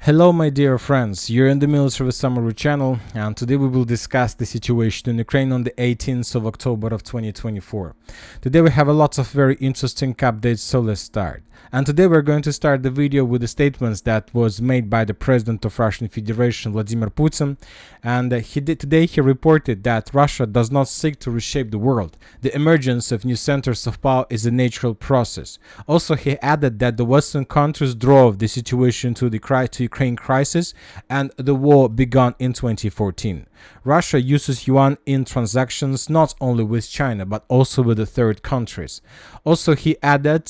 Hello my dear friends, you're in the Military Summary channel, and today we will discuss the situation in Ukraine on the 18th of October of 2024. Today we have a lot of very interesting updates, so let's start. And today we're going to start the video with the statements that was made by the President of Russian Federation, Vladimir Putin, and today he reported that Russia does not seek to reshape the world. The emergence of new centers of power is a natural process. Also, he added that the Western countries drove the situation to the Ukraine crisis, and the war began in 2014. Russia uses yuan in transactions not only with China but also with the third countries. Also, he added,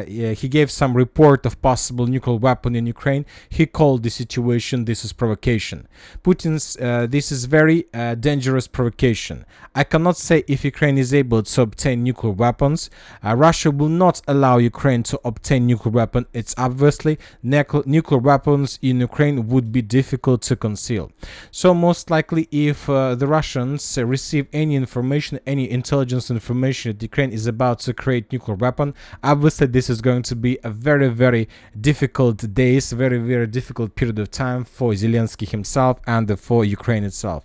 he gave some report of possible nuclear weapon in Ukraine. He called the situation this is provocation. Putin's this is very dangerous provocation. I cannot say if Ukraine is able to obtain nuclear weapons. Russia will not allow Ukraine to obtain nuclear weapon. It's obviously nuclear weapons in Ukraine would be difficult to conceal. So most likely, if the Russians receive any information, any intelligence information that Ukraine is about to create nuclear weapon, obviously this is going to be a very difficult days, very difficult period of time for Zelensky himself and for Ukraine itself.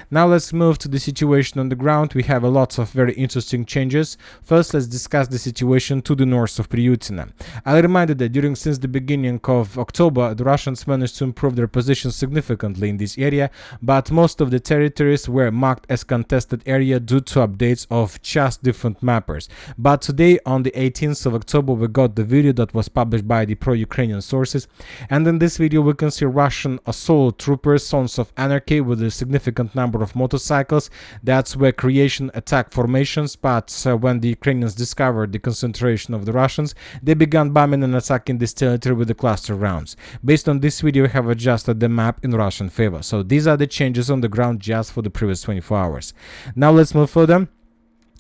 Now let's move to the situation on the ground. We have a lot of very interesting changes. First, let's discuss the situation to the north of Prutyn. I'll remind you that since the beginning of October, the Russians managed to improve their position significantly in this area, but most of the territories were marked as contested area due to updates of just different mappers. But today, on the 18th of October, we got the video that was published by the pro-Ukrainian sources, and in this video we can see Russian assault troopers, Sons of Anarchy, with a significant number of motorcycles. That's where creation attack formations, but when the Ukrainians discovered the concentration of the Russians, they began bombing and attacking this territory with the cluster rounds. Based on this video, we have adjusted the map in Russian favor. So these are the changes on the ground just for the previous 24 hours. Now let's move further.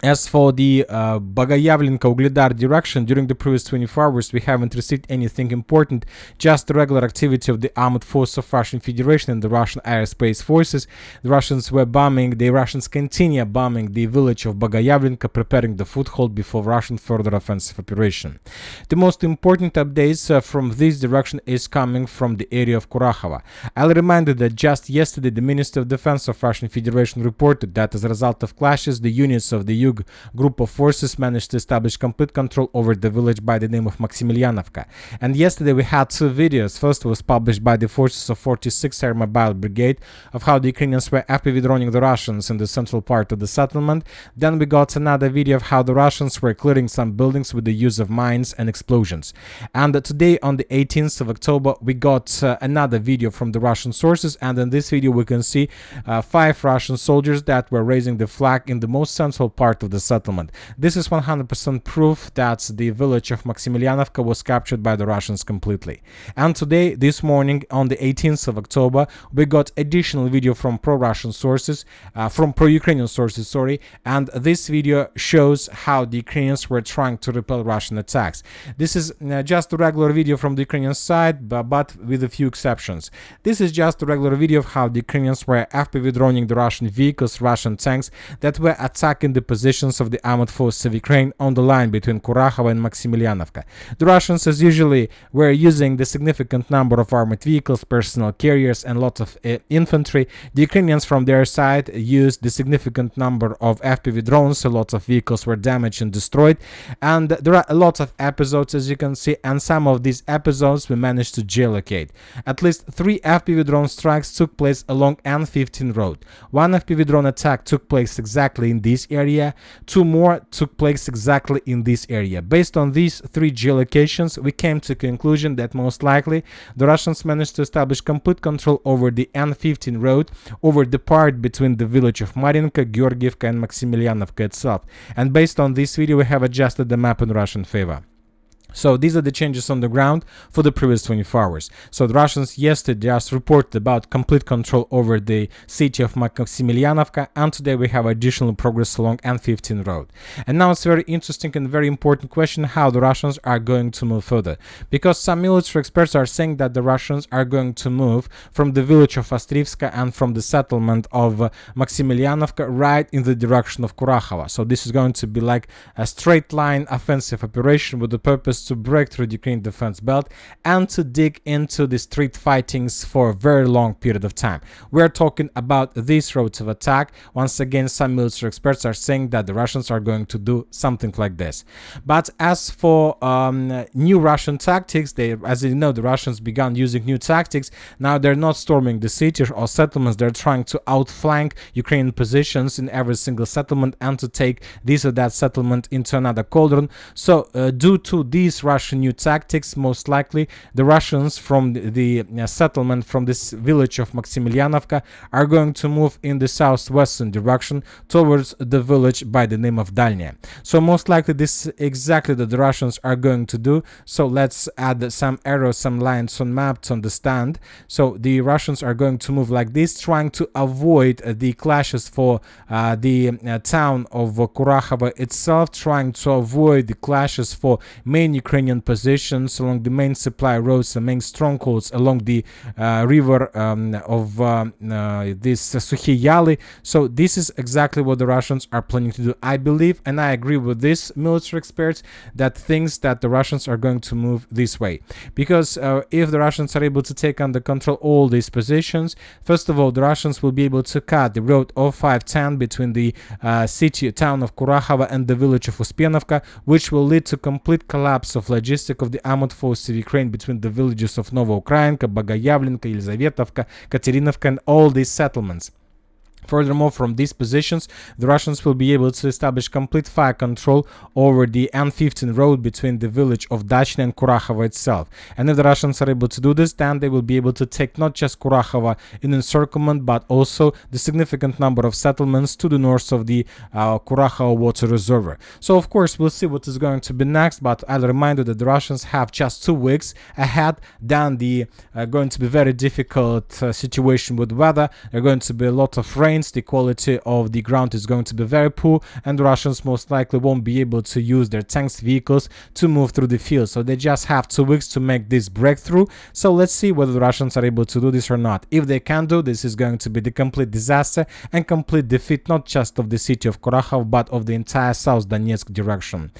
As for the Bogoyavlenka-Ugledar direction, during the previous 24 hours, we haven't received anything important, just the regular activity of the armed force of Russian Federation and the Russian airspace forces. The Russians were bombing, the Russians continue bombing the village of Bogoyavlenka, preparing the foothold before Russian further offensive operation. The most important updates from this direction is coming from the area of Kruhliakivka. I'll remind you that just yesterday, the Minister of Defense of Russian Federation reported that as a result of clashes, the units of the group of forces managed to establish complete control over the village by the name of Maximilianivka. And yesterday we had two videos. First was published by the forces of 46th Air Mobile Brigade of how the Ukrainians were FPV droning the Russians in the central part of the settlement. Then we got another video of how the Russians were clearing some buildings with the use of mines and explosions. And today, on the 18th of October, we got another video from the Russian sources, and in this video we can see 5 Russian soldiers that were raising the flag in the most central part of the settlement. This is 100% proof that the village of Maximilianivka was captured by the Russians completely. And today, this morning, on the 18th of October, we got additional video from pro-Russian sources, from pro-Ukrainian sources, sorry, and this video shows how the Ukrainians were trying to repel Russian attacks. This is just a regular video from the Ukrainian side, but with a few exceptions. This is just a regular video of how the Ukrainians were FPV droning the Russian vehicles, Russian tanks that were attacking the positions of the armed forces of Ukraine on the line between Kruhliakivka and Maximilianivka. The Russians, as usually, were using the significant number of armored vehicles, personal carriers, and lots of infantry. The Ukrainians, from their side, used the significant number of FPV drones, so lots of vehicles were damaged and destroyed. And there are a lot of episodes, as you can see, and some of these episodes we managed to geolocate. At least 3 FPV drone strikes took place along N15 road. 1 FPV drone attack took place exactly in this area. 2 more took place exactly in this area. Based on these 3 geolocations, we came to the conclusion that most likely the Russians managed to establish complete control over the N15 road, over the part between the village of Marinka, Georgievka and Maximilianivka itself. And based on this video, we have adjusted the map in Russian favor. So these are the changes on the ground for the previous 24 hours. So the Russians yesterday just reported about complete control over the city of Maximilianivka, and today we have additional progress along N15 road. And now it's a very interesting and very important question how the Russians are going to move further. Because some military experts are saying that the Russians are going to move from the village of Ostrivska and from the settlement of Maximilianivka right in the direction of Kruhliakivka. So this is going to be like a straight line offensive operation with the purpose Russians to break through the Ukrainian defense belt and to dig into the street fightings for a very long period of time. We're talking about these roads of attack. Once again, some military experts are saying that the Russians are going to do something like this. But as for new Russian tactics, as you know, the Russians began using new tactics. Now they're not storming the cities or settlements. They're trying to outflank Ukrainian positions in every single settlement and to take this or that settlement into another cauldron. So due to these Russian new tactics, most likely the Russians from the settlement from this village of Maximilianivka are going to move in the southwestern direction towards the village by the name of Dalnya. So most likely this is exactly what the Russians are going to do. So let's add some arrows, some lines on map to understand. So the Russians are going to move like this, trying to avoid the clashes for the town of Kruhliakivka itself, trying to avoid the clashes for main Ukrainian positions along the main supply roads and main strongholds along the river of this Sukhi Yali. So this is exactly what the Russians are planning to do. I believe, and I agree with this military experts, that thinks that the Russians are going to move this way, because if the Russians are able to take under control all these positions, first of all, the Russians will be able to cut the road of 510 between the town of Kruhliakivka and the village of Uspienovka, which will lead to complete collapse of logistics of the armed forces of Ukraine between the villages of Novoukrainka, Bogoyavlenka, Yelizavetovka, Katerinovka, and all these settlements. Furthermore, from these positions, the Russians will be able to establish complete fire control over the N15 road between the village of Dachny and Kruhliakivka itself. And if the Russians are able to do this, then they will be able to take not just Kruhliakivka in encirclement, but also the significant number of settlements to the north of the Kruhliakivka water reservoir. So, of course, we'll see what is going to be next, but I'll remind you that the Russians have just 2 weeks ahead. Then the going to be very difficult situation with weather. There are going to be a lot of rain. The quality of the ground is going to be very poor, and the Russians most likely won't be able to use their tanks, vehicles to move through the field. So they just have 2 weeks to make this breakthrough. So let's see whether the Russians are able to do this or not. If they can do this, is going to be the complete disaster and complete defeat, not just of the city of Kruhliakivka, but of the entire South Donetsk direction.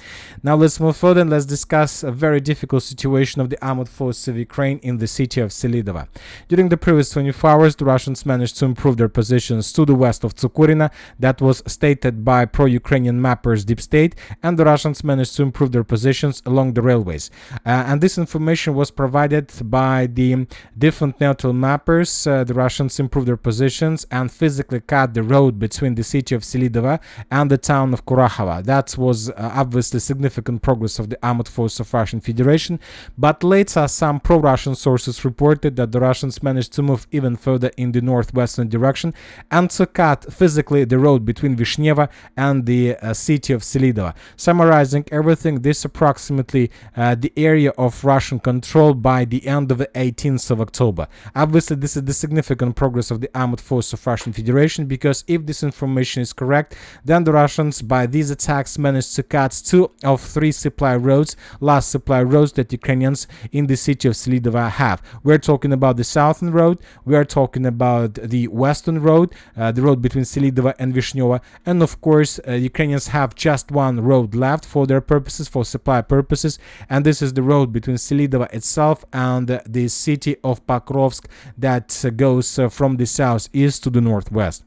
Now let's move further and let's discuss a very difficult situation of the armed forces of Ukraine in the city of Selydove. During the previous 24 hours, the Russians managed to improve their positions to the west of Tsukurina. That was stated by pro-Ukrainian mappers Deep State, and the Russians managed to improve their positions along the railways. And this information was provided by the different neutral mappers. The Russians improved their positions and physically cut the road between the city of Selydove and the town of Kruhliakivka. That was obviously significant progress of the armed forces of Russian Federation, but later some pro-Russian sources reported that the Russians managed to move even further in the northwestern direction and to cut physically the road between Vishneva and the city of Selydove. Summarizing everything, this approximately the area of Russian control by the end of the 18th of October. Obviously, this is the significant progress of the armed forces of Russian Federation, because if this information is correct, then the Russians by these attacks managed to cut 2 of 3 supply roads, last supply roads that Ukrainians in the city of Selydove have. We're talking about the southern road, we are talking about the western road, the road between Selydove and Vishneva, and of course Ukrainians have just 1 road left for their purposes, for supply purposes, and this is the road between Selydove itself and the city of Pokrovsk that goes from the southeast to the northwest.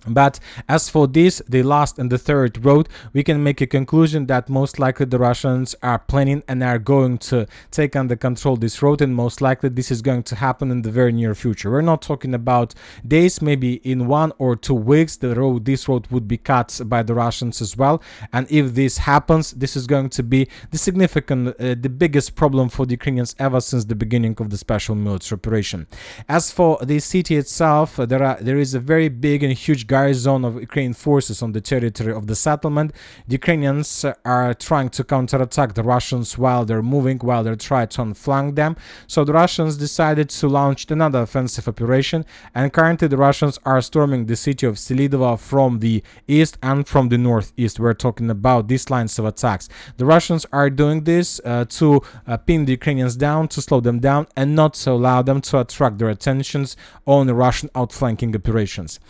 But as for this, the last and the third road, we can make a conclusion that most likely the Russians are planning and are going to take under control this road, and most likely this is going to happen in the very near future. We're not talking about days, maybe in 1 or 2 weeks this road would be cut by the Russians as well. And if this happens, this is going to be the significant, the biggest problem for the Ukrainians ever since the beginning of the special military operation. As for the city itself, there is a very big and huge garrison of Ukrainian forces on the territory of the settlement. The Ukrainians are trying to counterattack the Russians while they're moving, while they're trying to flank them. So the Russians decided to launch another offensive operation, and currently the Russians are storming the city of Selydove from the east and from the northeast. We're talking about these lines of attacks. The Russians are doing this to pin the Ukrainians down, to slow them down, and not to allow them to attract their attentions on the Russian outflanking operations.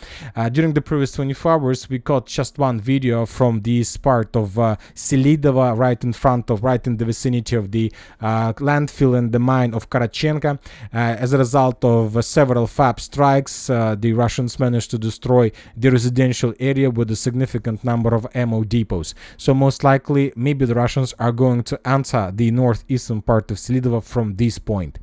During during the previous 24 hours, we got just one video from this part of Selydove, right in the vicinity of the landfill and the mine of Karachenka. As a result of several FAB strikes, the Russians managed to destroy the residential area with a significant number of ammo depots. So most likely, maybe the Russians are going to enter the northeastern part of Selydove from this point.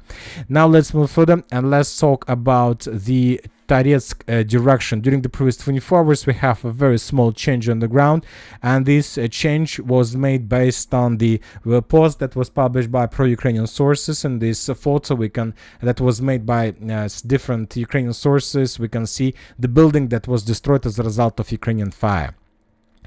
Now let's move further and let's talk about the Toretsk direction. During the previous 24 hours, we have a very small change on the ground, and this change was made based on the post that was published by pro-Ukrainian sources. And this photo that was made by different Ukrainian sources, we can see the building that was destroyed as a result of Ukrainian fire.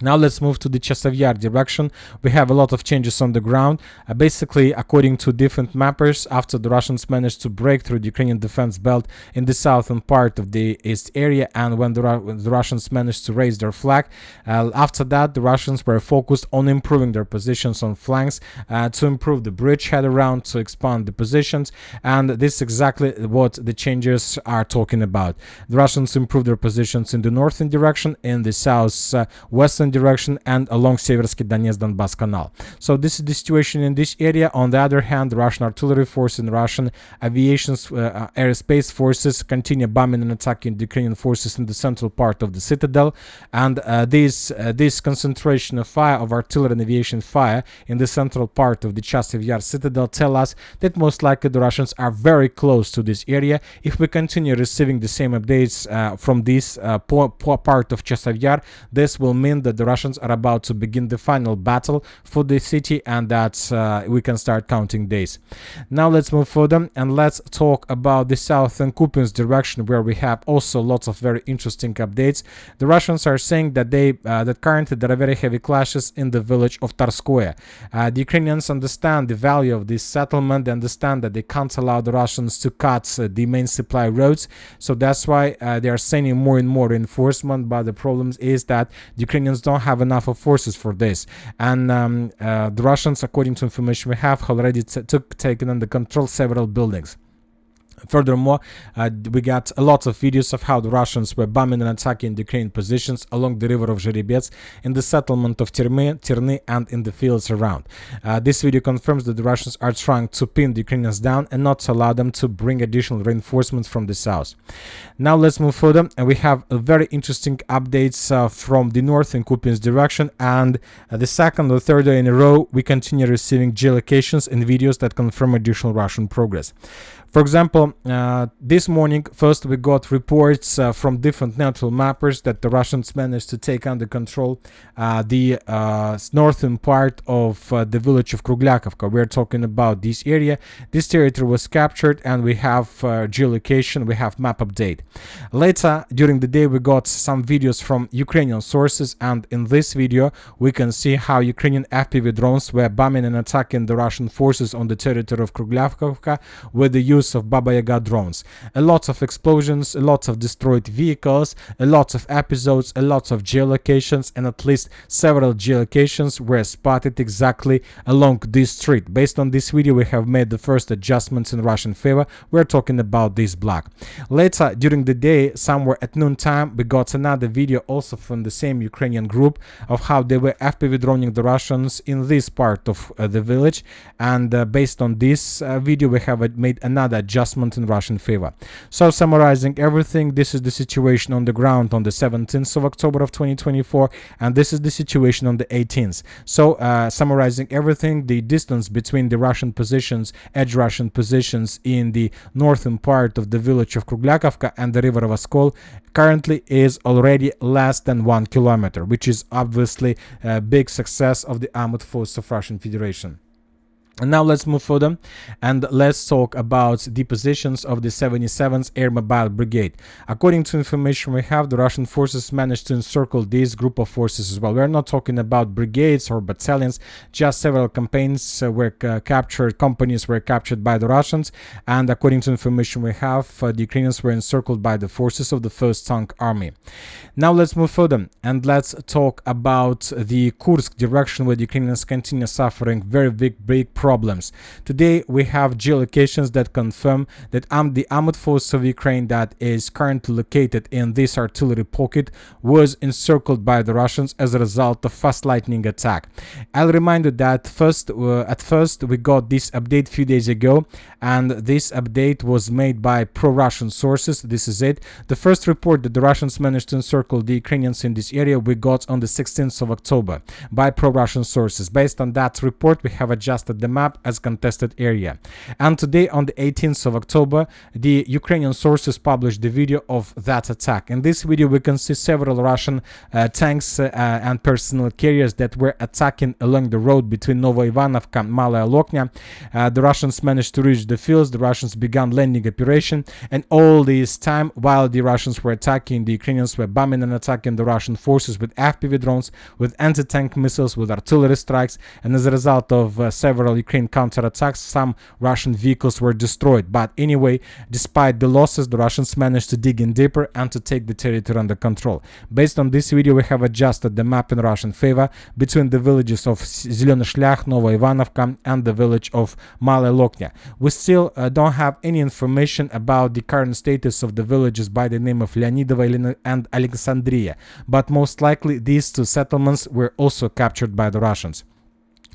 Now let's move to the Chasiv Yar direction. We have a lot of changes on the ground. Basically, according to different mappers, after the Russians managed to break through the Ukrainian defense belt in the southern part of the east area, and when the Russians managed to raise their flag, after that the Russians were focused on improving their positions on flanks, to improve the bridgehead around, to expand the positions, and this is exactly what the changes are talking about. The Russians improved their positions in the northern direction, in the southwestern direction, and along Seversky Donetsk-Donbass Canal. So this is the situation in this area. On the other hand, the Russian artillery force and Russian aviation aerospace forces continue bombing and attacking the Ukrainian forces in the central part of the citadel, and this concentration of fire, of artillery and aviation fire in the central part of the Chasiv Yar citadel, tell us that most likely the Russians are very close to this area. If we continue receiving the same updates from this part of Chasiv Yar, this will mean that the Russians are about to begin the final battle for the city, and that we can start counting days. Now let's move further and let's talk about the southern Kupiansk direction, where we have also lots of very interesting updates. The Russians are saying that that currently there are very heavy clashes in the village of Tarskoye. The Ukrainians understand the value of this settlement. They understand that they can't allow the Russians to cut the main supply roads, so that's why they are sending more and more reinforcement. But the problem is that the Ukrainians don't have enough of forces for this, and the Russians, according to information we have, already taken under control several buildings. Furthermore, we got a lot of videos of how the Russians were bombing and attacking the Ukrainian positions along the river of Zherebets, in the settlement of Terny, and in the fields around. This video confirms that the Russians are trying to pin the Ukrainians down and not to allow them to bring additional reinforcements from the south. Now let's move further, and we have a very interesting updates from the northern Kupiansk direction, and the second or third day in a row we continue receiving geolocations and videos that confirm additional Russian progress. For example, this morning, first we got reports from different neutral mappers that the Russians managed to take under control the northern part of the village of Kruhliakivka. We're talking about this area. This territory was captured, and we have geolocation, we have map update. Later, during the day, we got some videos from Ukrainian sources, and in this video, we can see how Ukrainian FPV drones were bombing and attacking the Russian forces on the territory of Kruhliakivka with the use of Baba Yaga drones. A lot of explosions, a lot of destroyed vehicles, a lot of episodes, a lot of geolocations, and at least several geolocations were spotted exactly along this street. Based on this video, we have made the first adjustments in Russian favor. We're talking about this block. Later during the day, somewhere at noontime, we got another video also from the same Ukrainian group of how they were FPV droning the Russians in this part of the village, and based on this video, we have made another adjustment in Russian favor. So summarizing everything, this is the situation on the ground on the 17th of October of 2024, and this is the situation on the 18th. So summarizing everything, the distance between the Russian positions, edge Russian positions in the northern part of the village of Kruhliakivka and the river of Oskol currently is already less than 1 kilometer, which is obviously a big success of the armed force of Russian Federation. And now let's move further and let's talk about the positions of the 77th Air Mobile Brigade. According to information we have, the Russian forces managed to encircle this group of forces as well. We're not talking about brigades or battalions, just several campaigns were captured, companies were captured by the Russians, and according to information we have, the Ukrainians were encircled by the forces of the 1st Tank Army. Now let's move further and let's talk about the Kursk direction, where the Ukrainians continue suffering very big problems. Today we have geolocations that confirm that the armored force of Ukraine that is currently located in this artillery pocket was encircled by the Russians as a result of fast lightning attack. I'll remind you that at first we got this update a few days ago, and this update was made by pro-Russian sources. This is it. The first report that the Russians managed to encircle the Ukrainians in this area we got on the 16th of October by pro-Russian sources. Based on that report, we have adjusted the map as contested area. And today, on the 18th of October, the Ukrainian sources published the video of that attack. In this video, we can see several Russian tanks and personnel carriers that were attacking along the road between Novoivanovka and Malaya Loknya. The Russians managed to reach the fields. The Russians began landing operation, and all this time, while the Russians were attacking, the Ukrainians were bombing and attacking the Russian forces with FPV drones, with anti-tank missiles, with artillery strikes, and as a result of several Ukraine counterattacks, some Russian vehicles were destroyed. But anyway, despite the losses, the Russians managed to dig in deeper and to take the territory under control. Based on this video, we have adjusted the map in Russian favor between the villages of Zelený Shlях, Novoivanovka, and the village of Malaya Loknya. We still don't have any information about the current status of the villages by the name of Leonidova and Alexandria, but most likely these two settlements were also captured by the Russians.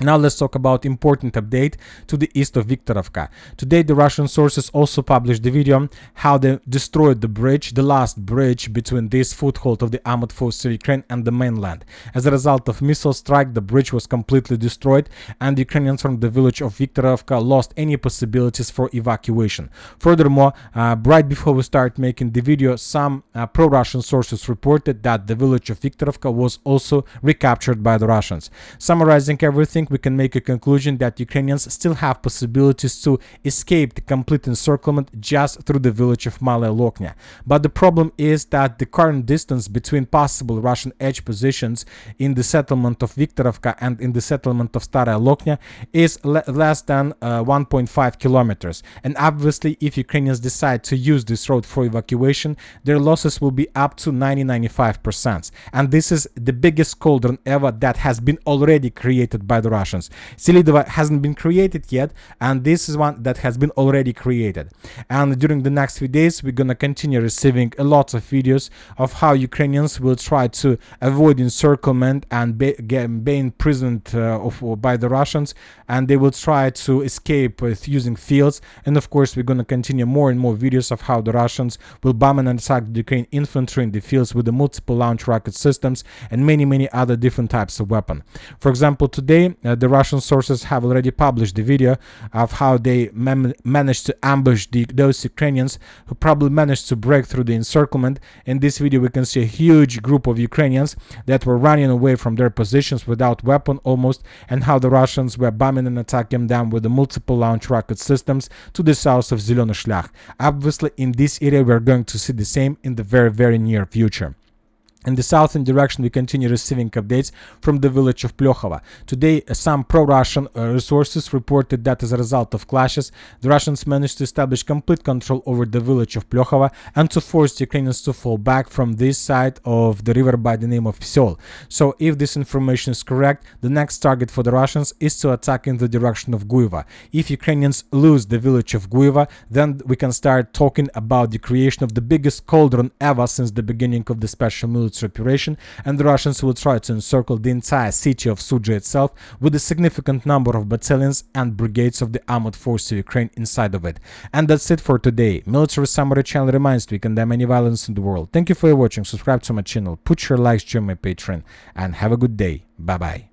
Now let's talk about important update to the east of Viktorovka. Today the Russian sources also published the video how they destroyed the bridge, the last bridge between this foothold of the armored forces of Ukraine and the mainland. As a result of missile strike, the bridge was completely destroyed, and the Ukrainians from the village of Viktorovka lost any possibilities for evacuation. Furthermore, right before we start making the video, some pro-Russian sources reported that the village of Viktorovka was also recaptured by the Russians. Summarizing everything, we can make a conclusion that Ukrainians still have possibilities to escape the complete encirclement just through the village of Malaya Loknya. But the problem is that the current distance between possible Russian edge positions in the settlement of Viktorovka and in the settlement of Staraya Loknya is less than 1.5 kilometers. And obviously, if Ukrainians decide to use this road for evacuation, their losses will be up to 90-95%. And this is the biggest cauldron ever that has been already created by the Russians. Selydove hasn't been created yet, and this is one that has been already created. And during the next few days, we're gonna continue receiving a lot of videos of how Ukrainians will try to avoid encirclement and be imprisoned by the Russians, and they will try to escape using fields. And of course, we're gonna continue more and more videos of how the Russians will bomb and attack the Ukrainian infantry in the fields with the multiple launch rocket systems and many other different types of weapon. For example, today the Russian sources have already published the video of how they managed to ambush those Ukrainians who probably managed to break through the encirclement. In this video, we can see a huge group of Ukrainians that were running away from their positions without weapon almost, and how the Russians were bombing and attacking them with the multiple launch rocket systems to the south of Zelený Shlях. Obviously, in this area, we're going to see the same in the very near future. In the southern direction, we continue receiving updates from the village of Plokhovo. Today, some pro-Russian resources reported that as a result of clashes, the Russians managed to establish complete control over the village of Plokhovo and to force the Ukrainians to fall back from this side of the river by the name of Psol. So if this information is correct, the next target for the Russians is to attack in the direction of Guiva. If Ukrainians lose the village of Guiva, then we can start talking about the creation of the biggest cauldron ever since the beginning of the special military operation, and the Russians will try to encircle the entire city of Sudzha itself with a significant number of battalions and brigades of the armored forces of Ukraine inside of it. And that's it for today. Military Summary channel reminds to condemn any violence in the world. Thank you for watching. Subscribe to my channel, put your likes, join my Patreon, and have a good day. Bye bye.